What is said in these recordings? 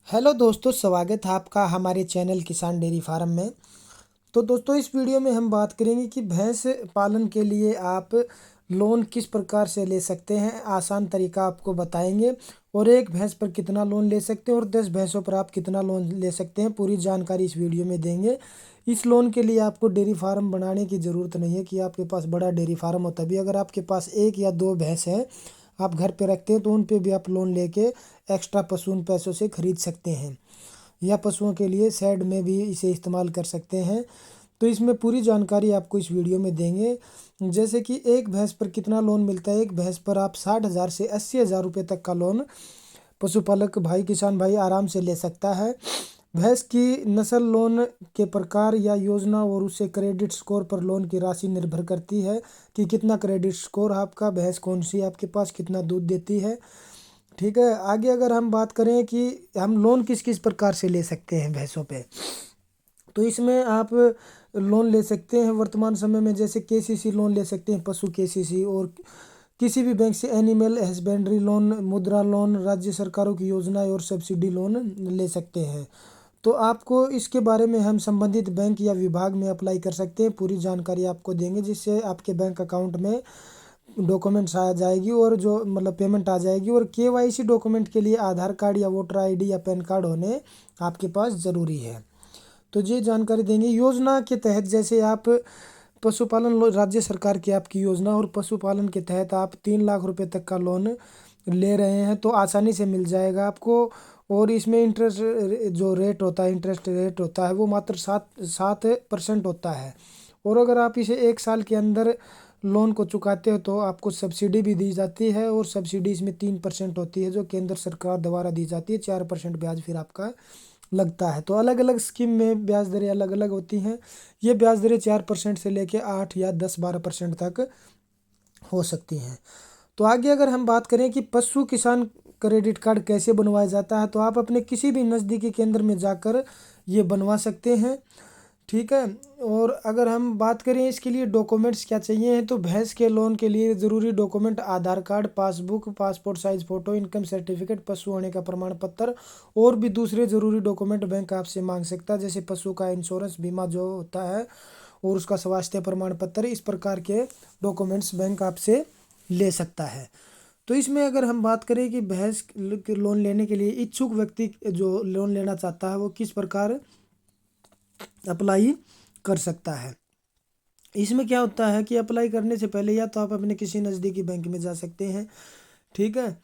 Hello दोस्तों, स्वागत है आपका हमारे चैनल किसान डेयरी फार्म में। तो दोस्तों, इस वीडियो में हम बात करेंगे कि भैंस पालन के लिए आप लोन किस प्रकार से ले सकते हैं। आसान तरीका आपको बताएंगे और एक भैंस पर कितना लोन ले सकते हैं और 10 भैंसों पर आप कितना लोन ले सकते हैं, पूरी जानकारी इस वीडियो में देंगे। इस लोन के लिए आपको डेयरी फार्म बनाने की ज़रूरत नहीं है कि आपके पास बड़ा डेयरी फार्म हो। तभी अगर आपके पास एक या दो भैंस हैं, आप घर पे रखते हैं, तो उन पे भी आप लोन लेके एक्स्ट्रा पशु उन पैसों से खरीद सकते हैं या पशुओं के लिए शेड में भी इसे इस्तेमाल कर सकते हैं। तो इसमें पूरी जानकारी आपको इस वीडियो में देंगे, जैसे कि एक भैंस पर कितना लोन मिलता है। एक भैंस पर आप 60,000 से 80,000 रुपये तक का लोन पशुपालक भाई, किसान भाई आराम से ले सकता है। भैंस की नस्ल, लोन के प्रकार या योजना और उससे क्रेडिट स्कोर पर लोन की राशि निर्भर करती है कि कितना क्रेडिट स्कोर आपका, भैंस कौन सी आपके पास, कितना दूध देती है। ठीक है, आगे अगर हम बात करें कि हम लोन किस किस प्रकार से ले सकते हैं भैंसों पे, तो इसमें आप लोन ले सकते हैं वर्तमान समय में, जैसे केसीसी लोन ले सकते हैं, पशु केसीसी, और किसी भी बैंक से एनिमल हस्बेंड्री लोन, मुद्रा लोन, राज्य सरकारों की योजनाएं और सब्सिडी लोन ले सकते हैं। तो आपको इसके बारे में हम संबंधित बैंक या विभाग में अप्लाई कर सकते हैं, पूरी जानकारी आपको देंगे, जिससे आपके बैंक अकाउंट में डॉक्यूमेंट्स आ जाएगी और जो मतलब पेमेंट आ जाएगी। और केवाईसी डॉक्यूमेंट के लिए आधार कार्ड या वोटर आईडी या पैन कार्ड होने आपके पास ज़रूरी है। तो ये जानकारी देंगे योजना के तहत, जैसे आप पशुपालन राज्य सरकार की आपकी योजना, और पशुपालन के तहत आप 3 लाख रुपए तक का लोन ले रहे हैं तो आसानी से मिल जाएगा आपको। और इसमें इंटरेस्ट जो रेट होता है, इंटरेस्ट रेट होता है, वो मात्र 7% होता है। और अगर आप इसे 1 साल के अंदर लोन को चुकाते हो तो आपको सब्सिडी भी दी जाती है, और सब्सिडी इसमें 3% होती है जो केंद्र सरकार द्वारा दी जाती है। 4% ब्याज फिर आपका लगता है। तो अलग अलग स्कीम में ब्याज दरें अलग अलग होती हैं। ये ब्याज दरें 4% से लेके 8 या 10-12% तक हो सकती हैं। तो आगे अगर हम बात करें कि पशु किसान क्रेडिट कार्ड कैसे बनवाया जाता है, तो आप अपने किसी भी नज़दीकी केंद्र में जाकर ये बनवा सकते हैं। ठीक है, और अगर हम बात करें इसके लिए डॉक्यूमेंट्स क्या चाहिए, तो भैंस के लोन के लिए ज़रूरी document Aadhaar card, passbook, passport size photo, income certificate, पशु होने का प्रमाण पत्र, और भी दूसरे ज़रूरी डॉक्यूमेंट बैंक आपसे मांग सकता है, जैसे पशु का इंश्योरेंस बीमा जो होता है और उसका स्वास्थ्य प्रमाण पत्र। इस प्रकार के डॉक्यूमेंट्स बैंक आपसे ले सकता है। तो इसमें अगर हम बात करें कि भैंस के लोन लेने के लिए इच्छुक व्यक्ति जो लोन लेना चाहता है वो किस प्रकार अप्लाई कर सकता है। इसमें क्या होता है कि अप्लाई करने से पहले या तो आप अपने किसी नज़दीकी बैंक में जा सकते हैं। ठीक है,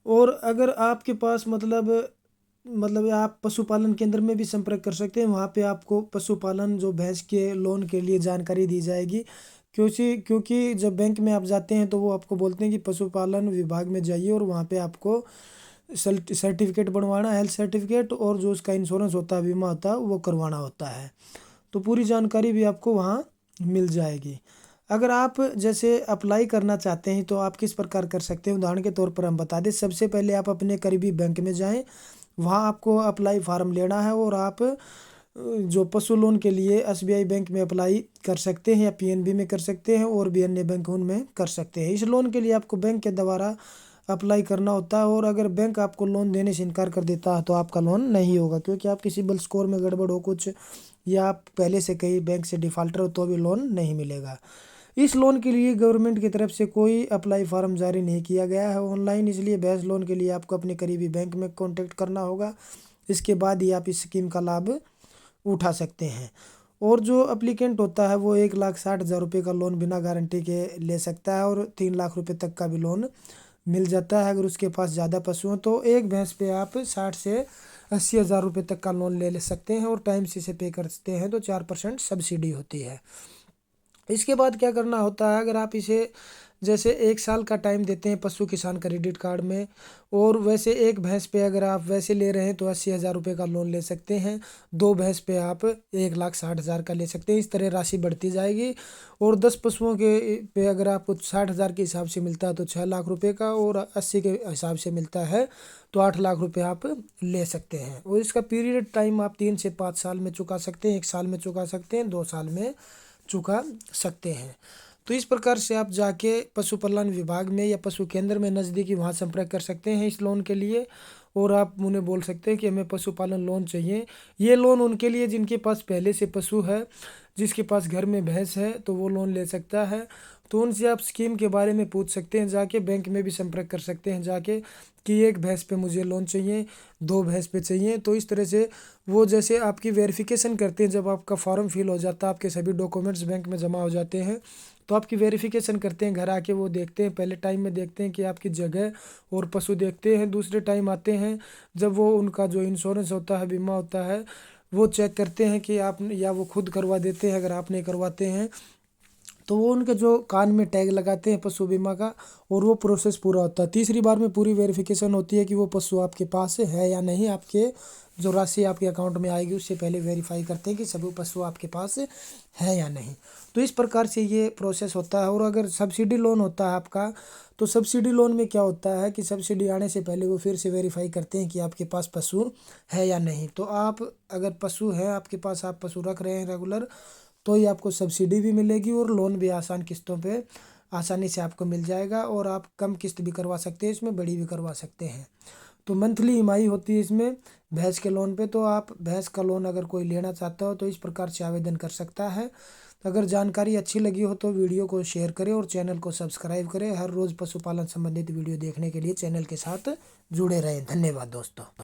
और अगर आपके पास मतलब आप पशुपालन केंद्र में भी संपर्क कर सकते हैं। वहाँ पे आपको पशुपालन जो भैंस के लोन के लिए जानकारी दी जाएगी, क्योंकि जब बैंक में आप जाते हैं तो वो आपको बोलते हैं कि पशुपालन विभाग में जाइए और वहाँ पे आपको सर्टिफिकेट बनवाना, हेल्थ सर्टिफिकेट, और जो उसका इंश्योरेंस होता है, बीमा होता है, वो करवाना होता है। तो पूरी जानकारी भी आपको वहाँ मिल जाएगी। अगर आप जैसे अप्लाई करना चाहते हैं तो आप किस प्रकार कर सकते हैं, उदाहरण के तौर पर हम बता दें। सबसे पहले आप अपने करीबी बैंक में जाएं, वहाँ आपको अप्लाई फार्म लेना है, और आप जो पशु लोन के लिए एसबीआई बैंक में अप्लाई कर सकते हैं या पीएनबी में कर सकते हैं, और भी अन्य बैंक उनमें कर सकते हैं। इस लोन के लिए आपको बैंक के द्वारा अप्लाई करना होता है, और अगर बैंक आपको लोन देने से इनकार कर देता है तो आपका लोन नहीं होगा, क्योंकि आपकी सिबिल स्कोर में गड़बड़ हो कुछ, या आप पहले से कई बैंक से डिफाल्टर हो तो भी लोन नहीं मिलेगा। इस लोन के लिए गवर्नमेंट की तरफ से कोई अप्लाई फॉर्म जारी नहीं किया गया है ऑनलाइन, इसलिए भैंस लोन के लिए आपको अपने करीबी बैंक में कॉन्टेक्ट करना होगा। इसके बाद ही आप इस स्कीम का लाभ उठा सकते हैं। और जो अप्लीकेंट होता है वो 1,60,000 रुपये का लोन बिना गारंटी के ले सकता है, और 3 लाख रुपये तक का भी लोन मिल जाता है। अगर उसके पास ज़्यादा पशु हो तो एक भैंस पे आप 60 से 80 हज़ार रुपये तक का लोन ले सकते हैं, और टाइम से इसे पे करते हैं तो 4% सब्सिडी होती है। इसके बाद क्या करना होता है, अगर आप इसे जैसे 1 साल का टाइम देते हैं पशु किसान क्रेडिट कार्ड में, और वैसे एक भैंस पे अगर आप वैसे ले रहे हैं तो 80,000 रुपये का लोन ले सकते हैं। 2 भैंस पे आप 1,60,000 का ले सकते हैं। इस तरह राशि बढ़ती जाएगी, और 10 पशुओं के पे अगर आपको 60,000 के हिसाब से मिलता है तो 6 लाख रुपये का, और 80 के हिसाब से मिलता है तो 8 लाख रुपये आप ले सकते हैं। और इसका पीरियड टाइम आप 3 से 5 साल में चुका सकते हैं, 1 साल में चुका सकते हैं, 2 साल में चुका सकते हैं। तो इस प्रकार से आप जाके पशुपालन विभाग में या पशु केंद्र में नज़दीकी वहाँ संपर्क कर सकते हैं इस लोन के लिए। और आप उन्हें बोल सकते हैं कि हमें पशुपालन लोन चाहिए। ये लोन उनके लिए जिनके पास पहले से पशु है, जिसके पास घर में भैंस है तो वो लोन ले सकता है। तो उनसे आप स्कीम के बारे में पूछ सकते हैं जाके, बैंक में भी संपर्क कर सकते हैं जाके कि एक भैंस पे मुझे लोन चाहिए, दो भैंस पे चाहिए। तो इस तरह से वो जैसे आपकी वेरिफिकेशन करते हैं, जब आपका फॉर्म फिल हो जाता है, आपके सभी डॉक्यूमेंट्स बैंक में जमा हो जाते हैं, तो आपकी वेरिफिकेशन करते हैं घर आके। वो देखते हैं, पहले टाइम में देखते हैं कि आपकी जगह और पशु देखते हैं। दूसरे टाइम आते हैं जब वो उनका जो इंश्योरेंस होता है, बीमा होता है, वो चेक करते हैं कि आप, या वो खुद करवा देते हैं अगर आप नहीं करवाते हैं तो वो उनके जो कान में टैग लगाते हैं पशु बीमा का, और वो प्रोसेस पूरा होता है। तीसरी बार में पूरी वेरिफिकेशन होती है कि वो पशु आपके पास है या नहीं। आपके जो राशि आपके अकाउंट में आएगी उससे पहले वेरीफाई करते हैं कि सभी पशु आपके पास है या नहीं। तो इस प्रकार से ये प्रोसेस होता है। और अगर सब्सिडी लोन होता है आपका, तो सब्सिडी लोन में क्या होता है कि सब्सिडी आने से पहले वो फिर से वेरीफाई करते हैं कि आपके पास पशु है या नहीं। तो आप अगर पशु है आपके पास, आप पशु रख रहे हैं रेगुलर, तो ही आपको सब्सिडी भी मिलेगी और लोन भी आसान किस्तों पे आसानी से आपको मिल जाएगा। और आप कम किस्त भी करवा सकते हैं, इसमें बड़ी भी करवा सकते हैं। तो मंथली ईएमआई होती है इसमें भैंस के लोन पे। तो आप भैंस का लोन अगर कोई लेना चाहता हो तो इस प्रकार से आवेदन कर सकता है। अगर जानकारी अच्छी लगी हो तो वीडियो को शेयर करें और चैनल को सब्सक्राइब करें। हर रोज़ पशुपालन संबंधित वीडियो देखने के लिए चैनल के साथ जुड़े रहें। धन्यवाद दोस्तों।